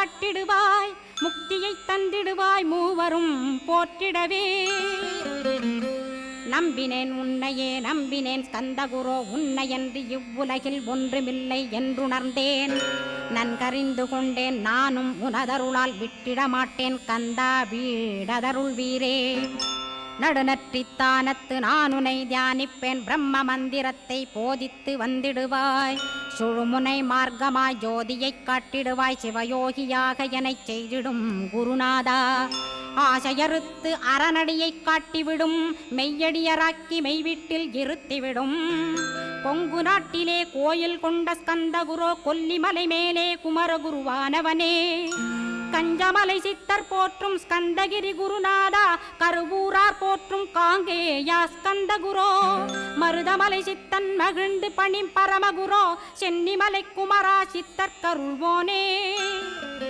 கட்டிடுவாய் முக்தியை தந்திடுவாய் மூவரும் போற்றிடவே. நம்பினேன் உன்னையே நம்பினேன் ஸ்கந்தகுரோ உன்னையன்று இவ்வுலகில் ஒன்றுமில்லை என்றுணர்ந்தேன். நன்கறிந்து கொண்டேன் நானும் உனதருளால் விட்டிட மாட்டேன் கந்தா வீடதருள் வீரே. நடுநற்றித்தானத்து நானுனை தியானிப்பேன் பிரம்ம மந்திரத்தை போதித்து வந்திடுவாய். சுழுமுனை மார்க்கமாய் ஜோதியைக் காட்டிடுவாய் சிவயோகியாக எனச் செய்திடும் குருநாதா. ஆசையறுத்து அறநடியைக் காட்டிவிடும் மெய்யடியராக்கி மெய்வீட்டில் இருத்திவிடும். கொங்கு நாட்டிலே கோயில் கொண்ட ஸ்கந்தகுரோ கொல்லிமலை மேலே குமரகுருவானவனே. கஞ்சமலை சித்தர் போற்றும் ஸ்கந்தகிரி குருநாதா கருவூரார் போற்றும் காங்கேயா ஸ்கந்தகுரோ. மருதமலை சித்தன் மகிழ்ந்து பணி பரமகுரோ சென்னிமலை குமரா சித்தர் கருள்வோனே.